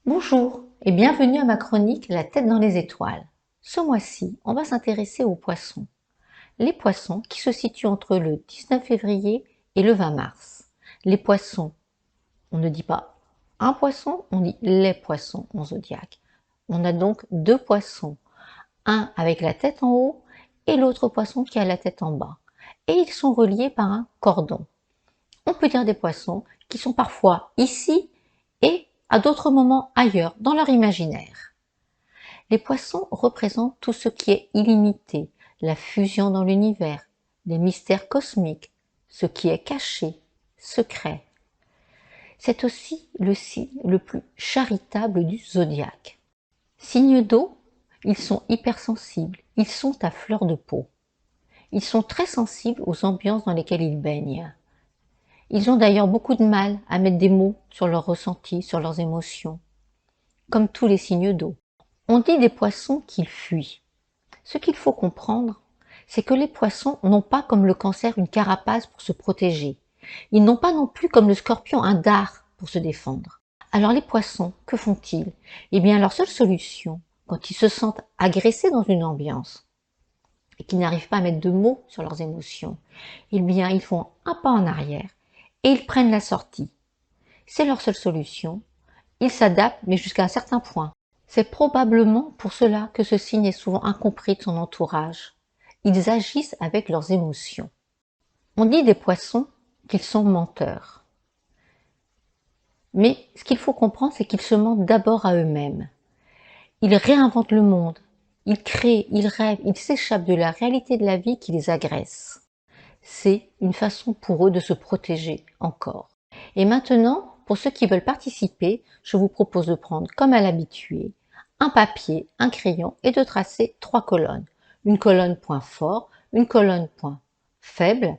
Bonjour et bienvenue à ma chronique La tête dans les étoiles. Ce mois-ci, on va s'intéresser aux poissons. Les poissons qui se situent entre le 19 février et le 20 mars. Les poissons, on ne dit pas un poisson, on dit les poissons en zodiaque. On a donc deux poissons, un avec la tête en haut et l'autre poisson qui a la tête en bas. Et ils sont reliés par un cordon. On peut dire des poissons qui sont parfois ici et à d'autres moments ailleurs dans leur imaginaire. Les poissons représentent tout ce qui est illimité, la fusion dans l'univers, les mystères cosmiques, ce qui est caché, secret. C'est aussi le signe le plus charitable du zodiaque. Signes d'eau, ils sont hypersensibles, ils sont à fleur de peau. Ils sont très sensibles aux ambiances dans lesquelles ils baignent. Ils ont d'ailleurs beaucoup de mal à mettre des mots sur leurs ressentis, sur leurs émotions, comme tous les signes d'eau. On dit des poissons qu'ils fuient. Ce qu'il faut comprendre, c'est que les poissons n'ont pas comme le cancer une carapace pour se protéger. Ils n'ont pas non plus comme le scorpion un dard pour se défendre. Alors les poissons, que font-ils? Eh bien leur seule solution, quand ils se sentent agressés dans une ambiance et qu'ils n'arrivent pas à mettre de mots sur leurs émotions, eh bien ils font un pas en arrière et ils prennent la sortie. C'est leur seule solution. Ils s'adaptent, mais jusqu'à un certain point. C'est probablement pour cela que ce signe est souvent incompris de son entourage. Ils agissent avec leurs émotions. On dit des poissons qu'ils sont menteurs. Mais ce qu'il faut comprendre, c'est qu'ils se mentent d'abord à eux-mêmes. Ils réinventent le monde, ils créent, ils rêvent, ils s'échappent de la réalité de la vie qui les agresse. C'est une façon pour eux de se protéger encore. Et maintenant, pour ceux qui veulent participer, je vous propose de prendre, comme à l'habitude, un papier, un crayon et de tracer 3 colonnes. Une colonne point fort, une colonne point faible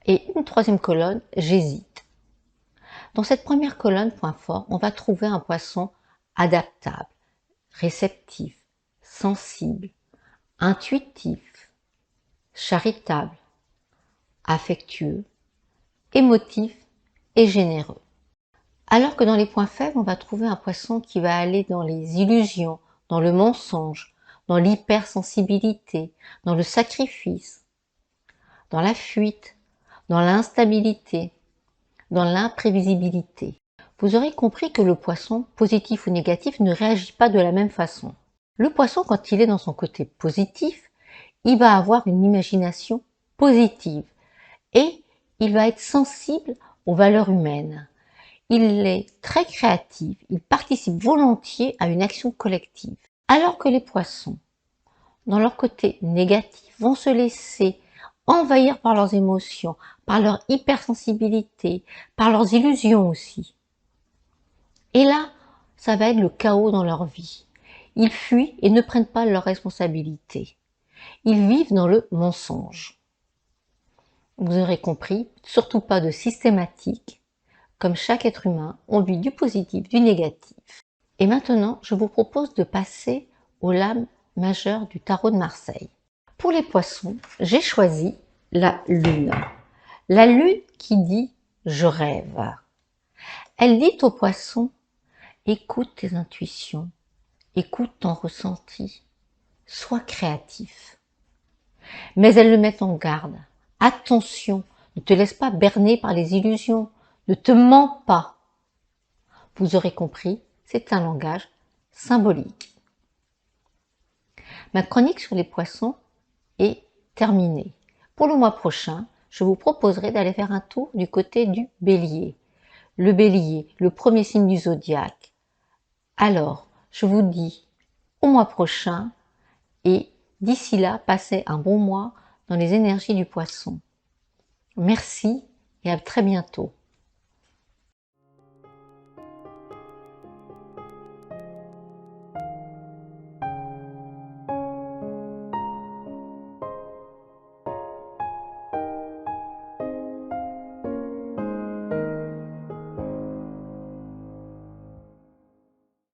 et une troisième colonne j'hésite. Dans cette première colonne point fort, on va trouver un poisson adaptable, réceptif, sensible, intuitif, charitable, affectueux, émotif et généreux. Alors que dans les points faibles, on va trouver un poisson qui va aller dans les illusions, dans le mensonge, dans l'hypersensibilité, dans le sacrifice, dans la fuite, dans l'instabilité, dans l'imprévisibilité. Vous aurez compris que le poisson, positif ou négatif, ne réagit pas de la même façon. Le poisson, quand il est dans son côté positif, il va avoir une imagination positive et il va être sensible aux valeurs humaines. Il est très créatif, il participe volontiers à une action collective. Alors que les poissons, dans leur côté négatif, vont se laisser envahir par leurs émotions, par leur hypersensibilité, par leurs illusions aussi. Et là, ça va être le chaos dans leur vie. Ils fuient et ne prennent pas leurs responsabilités. Ils vivent dans le mensonge. Vous aurez compris, surtout pas de systématique. Comme chaque être humain, on vit du positif, du négatif. Et maintenant, je vous propose de passer aux lames majeures du tarot de Marseille. Pour les poissons, j'ai choisi la lune. La lune qui dit « je rêve ». Elle dit aux poissons « écoute tes intuitions, écoute ton ressenti, sois créatif ». Mais elle le met en garde. Attention, ne te laisse pas berner par les illusions, ne te mens pas. Vous aurez compris, c'est un langage symbolique. Ma chronique sur les poissons est terminée. Pour le mois prochain, je vous proposerai d'aller faire un tour du côté du bélier. Le bélier, le premier signe du zodiaque. Alors, je vous dis au mois prochain et d'ici là, passez un bon mois dans les énergies du poisson. Merci et à très bientôt.